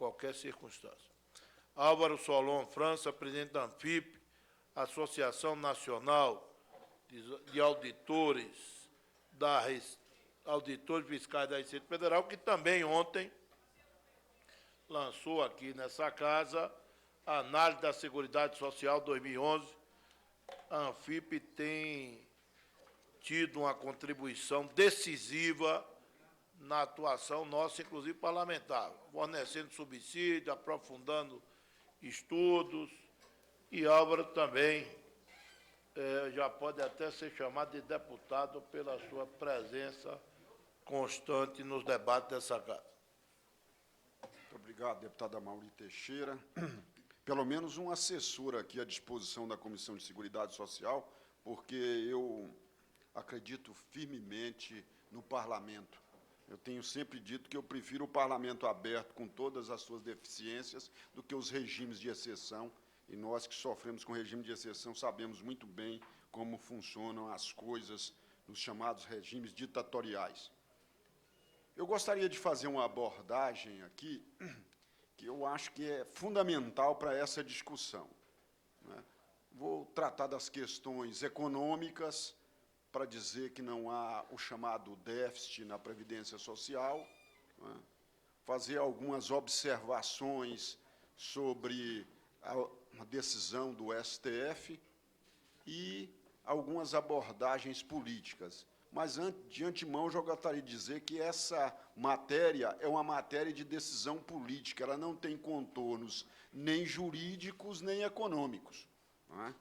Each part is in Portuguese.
qualquer circunstância. Álvaro Solon França, presidente da Anfip, Associação Nacional de Auditores, Auditores Fiscais da Receita Federal, que também ontem lançou aqui nessa casa a análise da Seguridade Social 2011. A Anfip tem tido uma contribuição decisiva na atuação nossa, inclusive parlamentar, fornecendo subsídio, aprofundando estudos, e Álvaro também já pode até ser chamado de deputado pela sua presença constante nos debates dessa casa. Muito obrigado, deputado Amaury Teixeira. Pelo menos um assessor aqui à disposição da Comissão de Seguridade Social, porque eu acredito firmemente no parlamento. Eu tenho sempre dito que eu prefiro o parlamento aberto, com todas as suas deficiências, do que os regimes de exceção, e nós que sofremos com regime de exceção sabemos muito bem como funcionam as coisas nos chamados regimes ditatoriais. Eu gostaria de fazer uma abordagem aqui, que eu acho que é fundamental para essa discussão, né? Vou tratar das questões econômicas, para dizer que não há o chamado déficit na Previdência Social, né? Fazer algumas observações sobre a decisão do STF e algumas abordagens políticas. Mas, de antemão, eu gostaria de dizer que essa matéria é uma matéria de decisão política, ela não tem contornos nem jurídicos, nem econômicos, não é?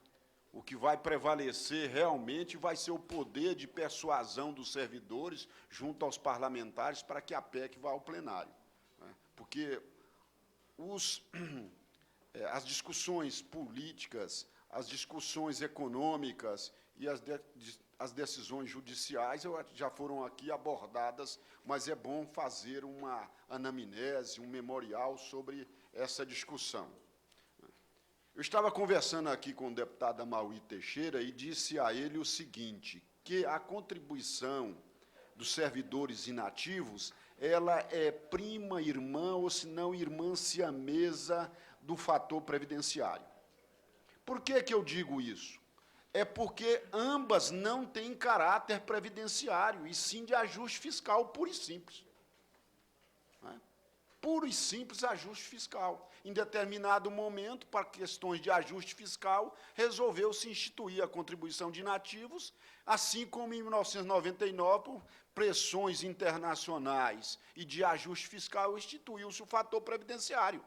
O que vai prevalecer realmente vai ser o poder de persuasão dos servidores junto aos parlamentares para que a PEC vá ao plenário, né? Porque as discussões políticas, as discussões econômicas e as decisões judiciais já foram aqui abordadas, mas é bom fazer uma anamnese, um memorial sobre essa discussão. Eu estava conversando aqui com o deputado Amaury Teixeira e disse a ele o seguinte, que a contribuição dos servidores inativos, ela é prima irmã, ou se não irmã siamesa, do fator previdenciário. Por que que eu digo isso? É porque ambas não têm caráter previdenciário, e sim de ajuste fiscal puro e simples. Né? Puro e simples ajuste fiscal. Em determinado momento, para questões de ajuste fiscal, resolveu-se instituir a contribuição de inativos, assim como em 1999, por pressões internacionais e de ajuste fiscal, instituiu-se o fator previdenciário.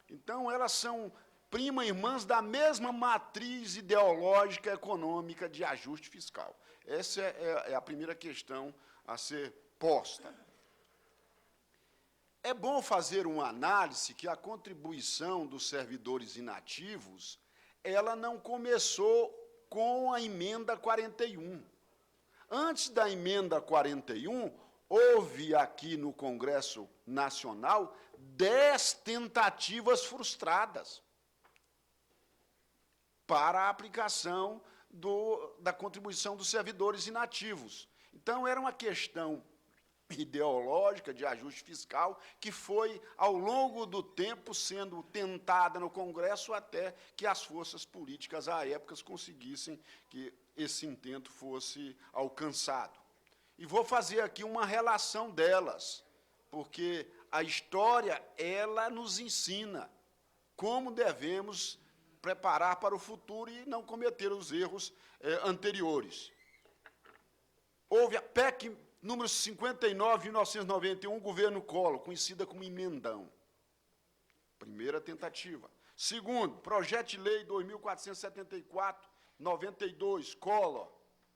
Então, elas são prima-irmãs da mesma matriz ideológica econômica de ajuste fiscal. Essa é a primeira questão a ser posta. É bom fazer uma análise que a contribuição dos servidores inativos, ela não começou com a emenda 41. Antes da emenda 41, houve aqui no Congresso Nacional 10 tentativas frustradas para a aplicação da contribuição dos servidores inativos. Então, era uma questão ideológica de ajuste fiscal que foi, ao longo do tempo, sendo tentada no Congresso até que as forças políticas, à época, conseguissem que esse intento fosse alcançado. E vou fazer aqui uma relação delas, porque a história, ela nos ensina como devemos preparar para o futuro e não cometer os erros anteriores. Houve a PEC número 59, de 1991, governo Collor, conhecida como emendão. Primeira tentativa. Segundo, projeto de lei 2474, 92, Collor,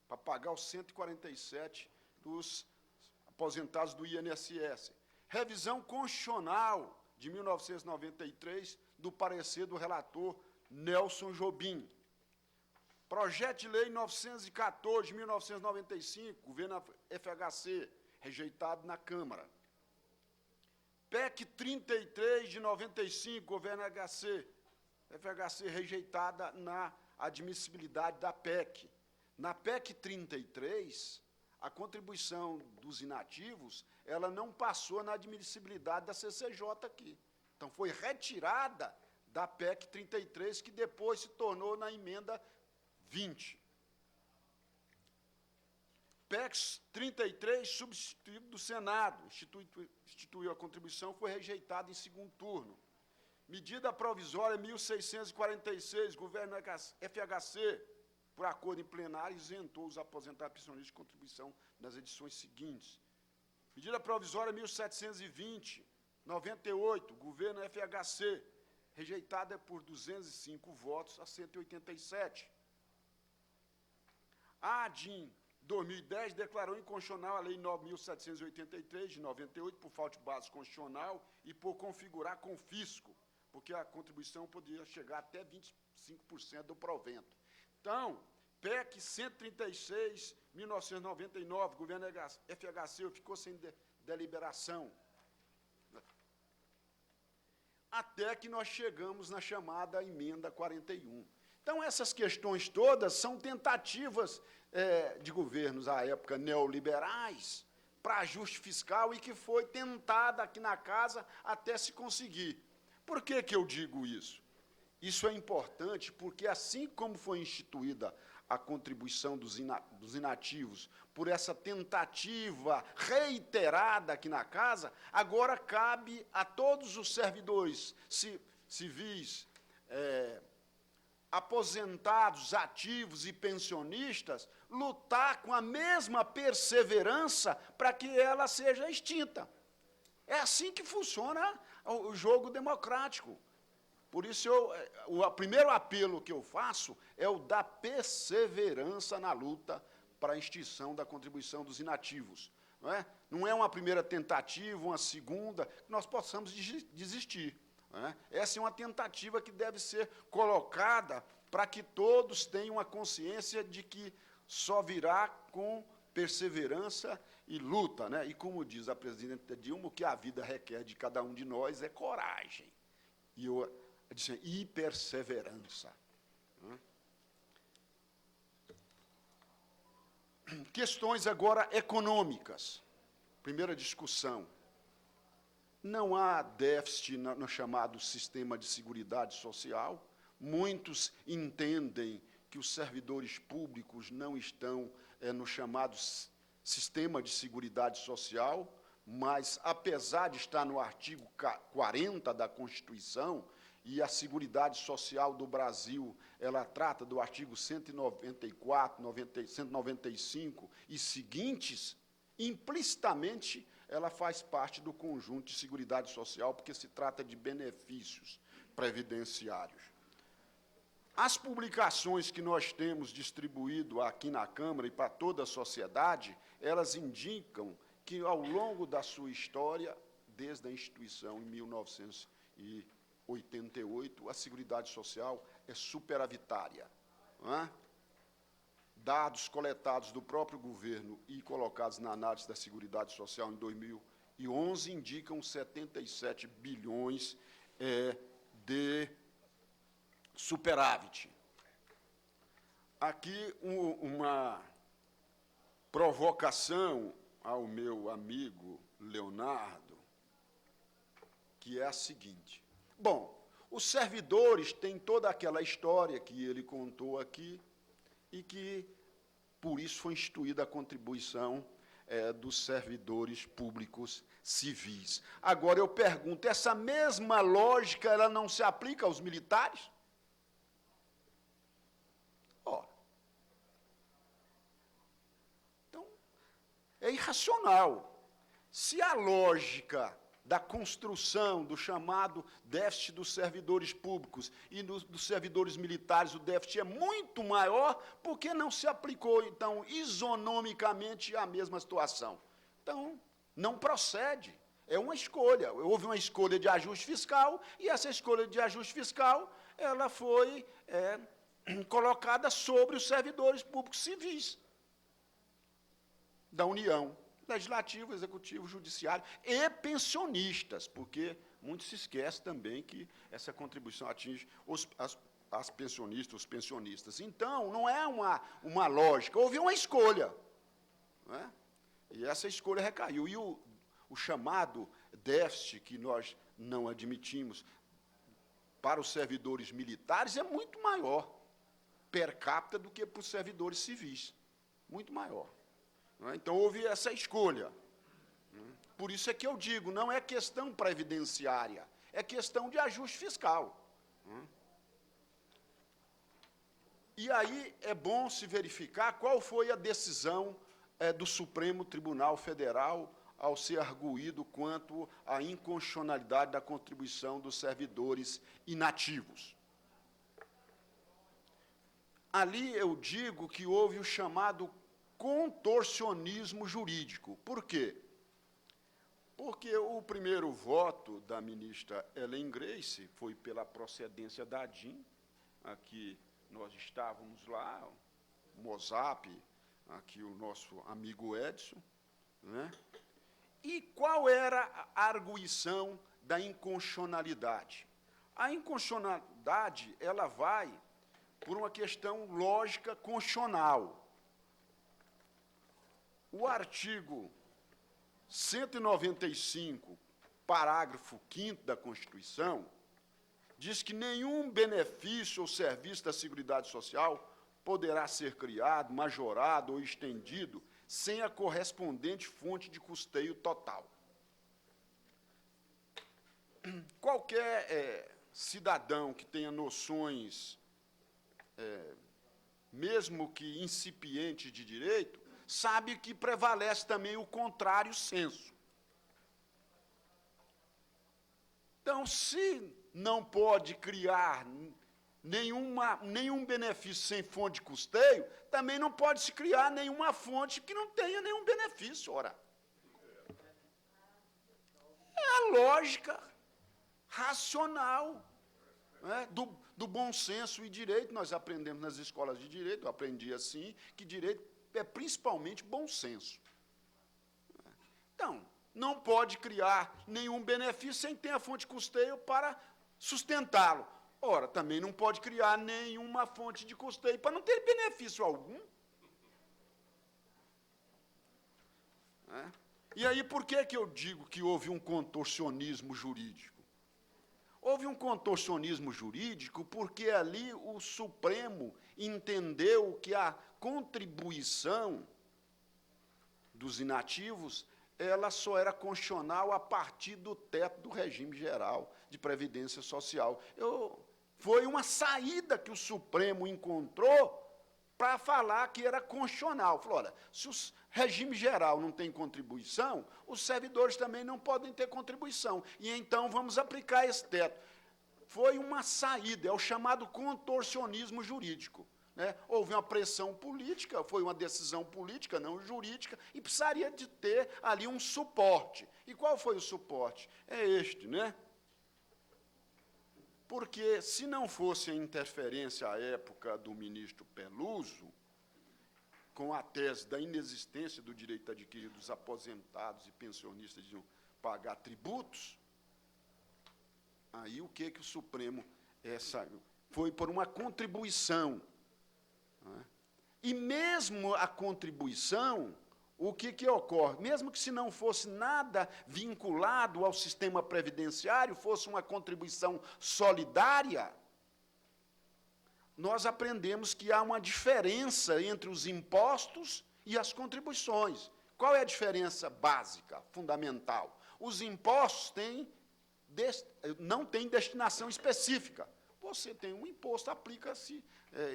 para pagar os 147 dos aposentados do INSS. Revisão constitucional de 1993, do parecer do relator Nelson Jobim. Projeto de lei 914, de 1995, governo FHC, rejeitado na Câmara. PEC 33, de 95, governo FHC, rejeitada na admissibilidade da PEC. Na PEC 33, a contribuição dos inativos, ela não passou na admissibilidade da CCJ aqui. Então, foi retirada da PEC 33, que depois se tornou na emenda 20. PEC 33, substituído do Senado, instituiu a contribuição, foi rejeitada em segundo turno. Medida provisória 1646, governo FHC, por acordo em plenário, isentou os aposentados pensionistas de contribuição nas edições seguintes. Medida provisória 1720, 98, governo FHC, rejeitada por 205 votos a 187. A ADIM 2010 declarou inconstitucional a Lei 9.783, de 98, por falta de base constitucional e por configurar confisco, porque a contribuição poderia chegar até 25% do provento. Então, PEC 136, 1999, governo FHC, ficou sem deliberação. Até que nós chegamos na chamada emenda 41. Então, essas questões todas são tentativas de governos, à época, neoliberais, para ajuste fiscal, e que foi tentada aqui na casa até se conseguir. Por que eu digo isso? Isso é importante porque, assim como foi instituída a contribuição dos inativos por essa tentativa reiterada aqui na casa, agora cabe a todos os servidores civis, aposentados, ativos e pensionistas, lutar com a mesma perseverança para que ela seja extinta. É assim que funciona o jogo democrático. Por isso, o primeiro apelo que eu faço é o da perseverança na luta para a extinção da contribuição dos inativos. Não é uma primeira tentativa, uma segunda, que nós possamos desistir. Essa é uma tentativa que deve ser colocada para que todos tenham a consciência de que só virá com perseverança e luta. E, como diz a presidenta Dilma, o que a vida requer de cada um de nós é coragem. E perseverança. Questões agora econômicas. Primeira discussão. Não há déficit no chamado sistema de seguridade social. Muitos entendem que os servidores públicos não estão no chamado sistema de seguridade social, mas, apesar de estar no artigo 40 da Constituição, e a Seguridade Social do Brasil, ela trata do artigo 194, 195 e seguintes, implicitamente ela faz parte do conjunto de Seguridade Social, porque se trata de benefícios previdenciários. As publicações que nós temos distribuído aqui na Câmara e para toda a sociedade, elas indicam que, ao longo da sua história, desde a instituição em 1988, a Seguridade Social é superavitária. Dados coletados do próprio governo e colocados na análise da Seguridade Social em 2011 indicam 77 bilhões de superávit. Aqui uma provocação ao meu amigo Leonardo, que é a seguinte. Bom, os servidores têm toda aquela história que ele contou aqui e que, por isso, foi instituída a contribuição dos servidores públicos civis. Agora, eu pergunto, essa mesma lógica ela não se aplica aos militares? Então, é irracional. Se a lógica da construção do chamado déficit dos servidores públicos e dos servidores militares, o déficit é muito maior, por que não se aplicou, então, isonomicamente a mesma situação? Então, não procede. É uma escolha. Houve uma escolha de ajuste fiscal, e essa escolha de ajuste fiscal ela foi colocada sobre os servidores públicos civis da União. Legislativo, executivo, judiciário e pensionistas, porque muito se esquece também que essa contribuição atinge as pensionistas, os pensionistas. Então, não é uma lógica, houve uma escolha. não é? E essa escolha recaiu. E o chamado déficit, que nós não admitimos, para os servidores militares é muito maior, per capita, do que para os servidores civis. Muito maior. Não é? Então, houve essa escolha. Por isso é que eu digo, não é questão previdenciária, é questão de ajuste fiscal. E aí é bom se verificar qual foi a decisão do Supremo Tribunal Federal ao ser arguído quanto à inconstitucionalidade da contribuição dos servidores inativos. Ali eu digo que houve o chamado contorcionismo jurídico. Por quê? Porque o primeiro voto da ministra Ellen Grace foi pela procedência da ADIM, aqui nós estávamos lá, o Mozap, aqui o nosso amigo Edson, né? E qual era a arguição da inconstitucionalidade? A inconstitucionalidade, ela vai por uma questão lógica constitucional. O artigo 195, parágrafo 5º da Constituição, diz que nenhum benefício ou serviço da Seguridade Social poderá ser criado, majorado ou estendido sem a correspondente fonte de custeio total. Qualquer cidadão que tenha noções, mesmo que incipientes de direito, sabe que prevalece também o contrário senso. Então, se não pode criar nenhum benefício sem fonte de custeio, também não pode se criar nenhuma fonte que não tenha nenhum benefício, ora. É a lógica racional, né, do bom senso e direito. Nós aprendemos nas escolas de direito, eu aprendi assim, que direito é principalmente bom senso. Então, não pode criar nenhum benefício sem ter a fonte de custeio para sustentá-lo. Ora, também não pode criar nenhuma fonte de custeio para não ter benefício algum. E aí, por que eu digo que houve um contorcionismo jurídico? Houve um contorcionismo jurídico porque ali o Supremo entendeu que a contribuição dos inativos ela só era constitucional a partir do teto do regime geral de previdência social. Foi uma saída que o Supremo encontrou para falar que era constitucional. Falou, olha, se o regime geral não tem contribuição, os servidores também não podem ter contribuição. E então vamos aplicar esse teto. Foi uma saída, é o chamado contorcionismo jurídico. Né? Houve uma pressão política, foi uma decisão política, não jurídica, e precisaria de ter ali um suporte. E qual foi o suporte? É este, né? Porque, se não fosse a interferência à época do ministro Peluso, com a tese da inexistência do direito adquirido dos aposentados e pensionistas de não pagar tributos, aí o que o Supremo saiu? Foi por uma contribuição. E mesmo a contribuição, o que ocorre? Mesmo que se não fosse nada vinculado ao sistema previdenciário, fosse uma contribuição solidária, nós aprendemos que há uma diferença entre os impostos e as contribuições. Qual é a diferença básica, fundamental? Os impostos não têm destinação específica. Você tem um imposto, aplica-se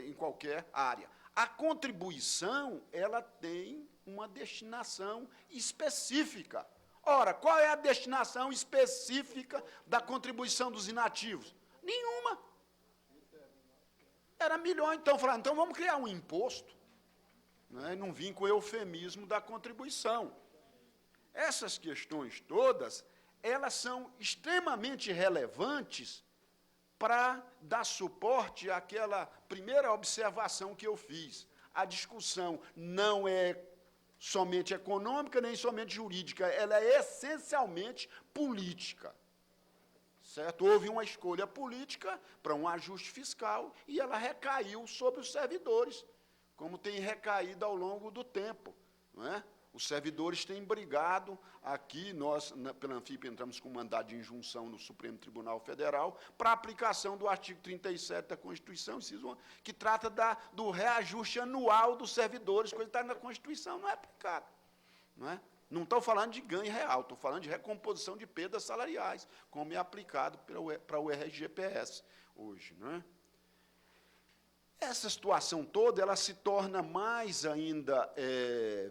em qualquer área. A contribuição, ela tem uma destinação específica. Ora, qual é a destinação específica da contribuição dos inativos? Nenhuma. Era milhões, então falaram, então vamos criar um imposto, né, e não vim com o eufemismo da contribuição. Essas questões todas, elas são extremamente relevantes para dar suporte àquela primeira observação que eu fiz. A discussão não é somente econômica, nem somente jurídica, ela é essencialmente política. Certo? Houve uma escolha política para um ajuste fiscal e ela recaiu sobre os servidores, como tem recaído ao longo do tempo. Não é? Os servidores têm brigado aqui, nós, pela Anfip, entramos com mandado de injunção no Supremo Tribunal Federal para a aplicação do artigo 37 da Constituição, que trata do reajuste anual dos servidores, coisa que está na Constituição, não é aplicada. Não é? Não estou falando de ganho real, estou falando de recomposição de perdas salariais, como é aplicado para o RGPS hoje. Não é? Essa situação toda ela se torna mais ainda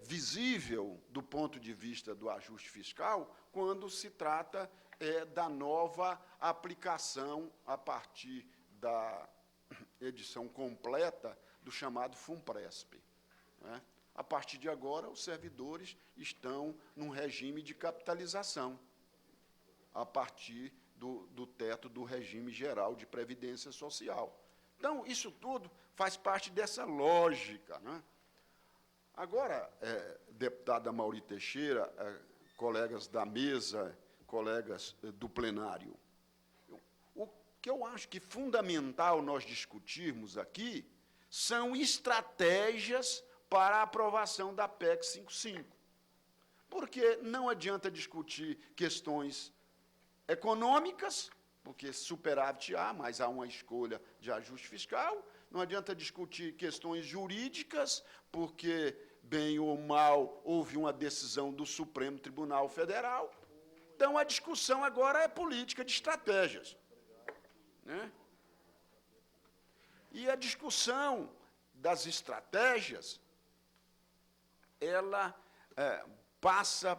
visível do ponto de vista do ajuste fiscal quando se trata da nova aplicação a partir da edição completa do chamado FUNPRESP. Né? A partir de agora, os servidores estão num regime de capitalização, a partir do teto do regime geral de previdência social. Então, isso tudo faz parte dessa lógica. Né? Agora, deputada Mauri Teixeira, colegas da mesa, colegas do plenário, o que eu acho que fundamental nós discutirmos aqui são estratégias para a aprovação da PEC 55. Porque não adianta discutir questões econômicas, porque superávit há, mas há uma escolha de ajuste fiscal. Não adianta discutir questões jurídicas, porque, bem ou mal, houve uma decisão do Supremo Tribunal Federal. Então, a discussão agora é política de estratégias. Né? E a discussão das estratégias, ela passa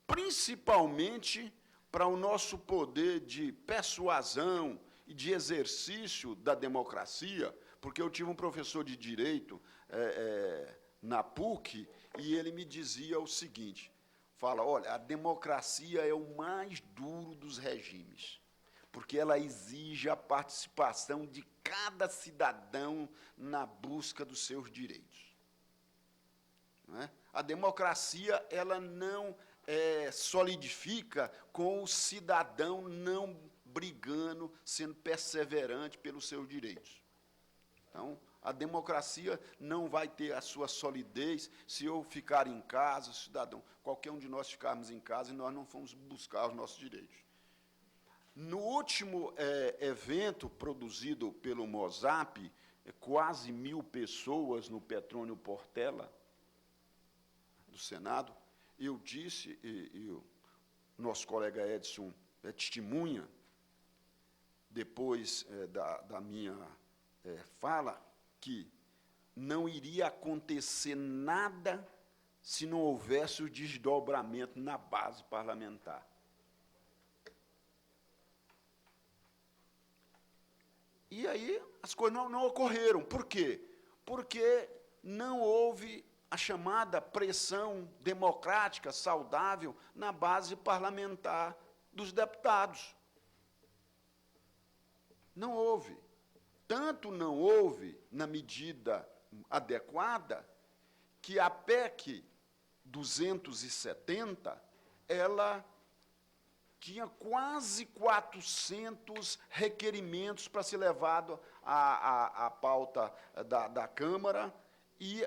principalmente para o nosso poder de persuasão e de exercício da democracia, porque eu tive um professor de Direito na PUC, e ele me dizia o seguinte, olha, a democracia é o mais duro dos regimes, porque ela exige a participação de cada cidadão na busca dos seus direitos. Não é? A democracia ela não solidifica com o cidadão não brigando, sendo perseverante pelos seus direitos. Então, a democracia não vai ter a sua solidez se eu ficar em casa, cidadão, qualquer um de nós ficarmos em casa e nós não fomos buscar os nossos direitos. No último evento produzido pelo MOSAP, quase 1.000 pessoas no Petrônio Portela, do Senado, eu disse, e o nosso colega Edson é testemunha, depois da minha fala, que não iria acontecer nada se não houvesse o desdobramento na base parlamentar. E aí as coisas não ocorreram. Por quê? Porque não houve a chamada pressão democrática, saudável, na base parlamentar dos deputados. Não houve. Tanto não houve, na medida adequada, que a PEC 270, ela tinha quase 400 requerimentos para ser levado à pauta da Câmara, e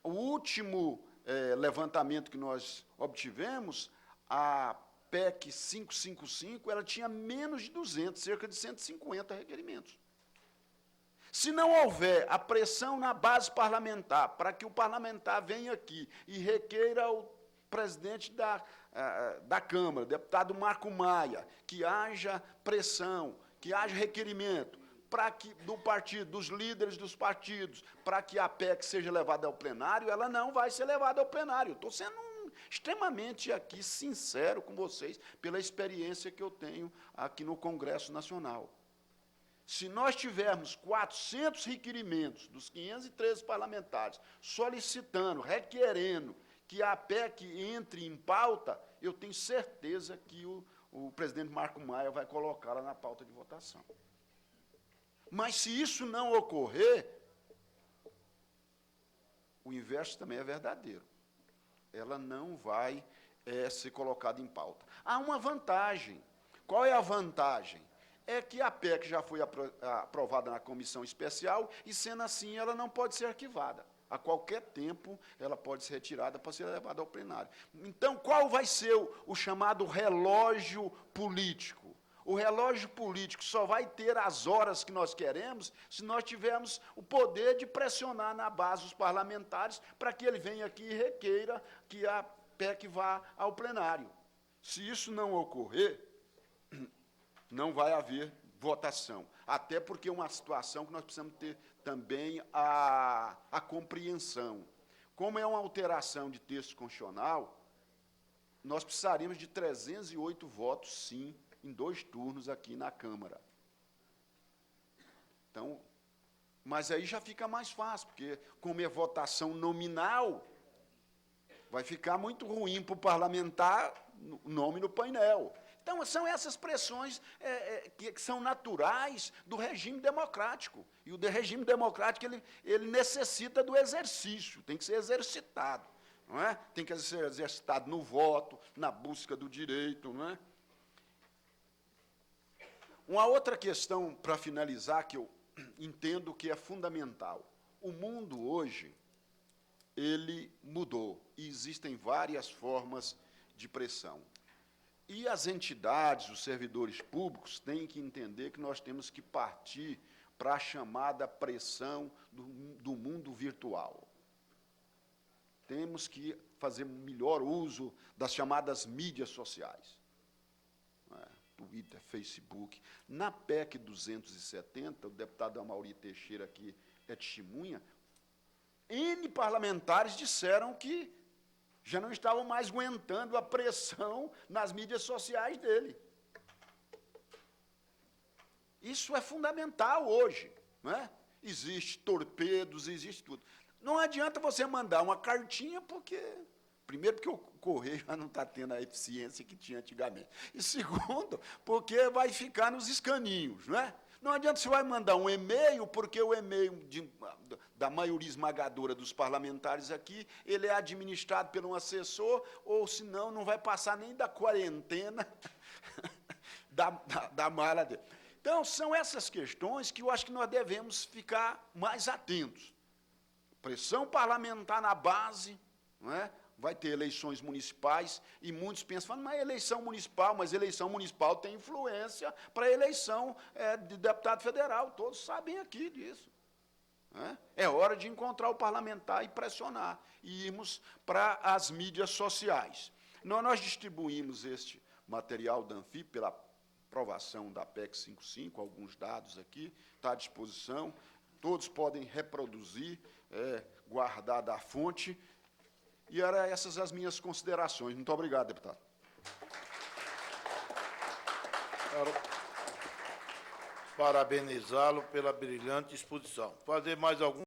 o último levantamento que nós obtivemos, a PEC 555, ela tinha menos de 200, cerca de 150 requerimentos. Se não houver a pressão na base parlamentar, para que o parlamentar venha aqui e requeira ao presidente da Câmara, deputado Marco Maia, que haja pressão, que haja requerimento do partido, dos líderes dos partidos, para que a PEC seja levada ao plenário, ela não vai ser levada ao plenário. Estou sendo extremamente aqui sincero com vocês, pela experiência que eu tenho aqui no Congresso Nacional. Se nós tivermos 400 requerimentos dos 513 parlamentares solicitando, requerendo que a PEC entre em pauta, eu tenho certeza que o presidente Marco Maia vai colocá-la na pauta de votação. Mas, se isso não ocorrer, o inverso também é verdadeiro. Ela não vai ser colocada em pauta. Há uma vantagem. Qual é a vantagem? É que a PEC já foi aprovada na comissão especial e, sendo assim, ela não pode ser arquivada. A qualquer tempo, ela pode ser retirada para ser levada ao plenário. Então, qual vai ser o chamado relógio político? O relógio político só vai ter as horas que nós queremos se nós tivermos o poder de pressionar na base os parlamentares para que ele venha aqui e requeira que a PEC vá ao plenário. Se isso não ocorrer, não vai haver votação. Até porque é uma situação que nós precisamos ter também a compreensão. Como é uma alteração de texto constitucional, nós precisaríamos de 308 votos, sim, em 2 turnos aqui na Câmara. Então, mas aí já fica mais fácil, porque como é votação nominal, vai ficar muito ruim para o parlamentar o nome no painel. Então, são essas pressões que são naturais do regime democrático. E o regime democrático, ele necessita do exercício, tem que ser exercitado. Não é? Tem que ser exercitado no voto, na busca do direito. Não é? Uma outra questão, para finalizar, que eu entendo que é fundamental. O mundo, hoje, ele mudou, e existem várias formas de pressão. E as entidades, os servidores públicos, têm que entender que nós temos que partir para a chamada pressão do mundo virtual. Temos que fazer melhor uso das chamadas mídias sociais. Twitter, Facebook. Na PEC 270, o deputado Amaury Teixeira aqui é testemunha, N parlamentares disseram que já não estavam mais aguentando a pressão nas mídias sociais dele. Isso é fundamental hoje. Não é? Existe torpedos, existe tudo. Não adianta você mandar uma cartinha, porque, primeiro, porque o correio já não está tendo a eficiência que tinha antigamente. E, segundo, porque vai ficar nos escaninhos. Não é? Não adianta você vai mandar um e-mail, porque o e-mail da maioria esmagadora dos parlamentares aqui, ele é administrado por um assessor, ou, senão, não vai passar nem da quarentena da mala dele. Então, são essas questões que eu acho que nós devemos ficar mais atentos. Pressão parlamentar na base, não é? Vai ter eleições municipais, e muitos pensam, mas eleição municipal tem influência para a eleição de deputado federal, todos sabem aqui disso. É hora de encontrar o parlamentar e pressionar, e irmos para as mídias sociais. Nós distribuímos este material da Anfip pela aprovação da PEC 55, alguns dados aqui, está à disposição, todos podem reproduzir, guardar da fonte. E eram essas as minhas considerações. Muito obrigado, deputado. Quero parabenizá-lo pela brilhante exposição. Fazer mais algum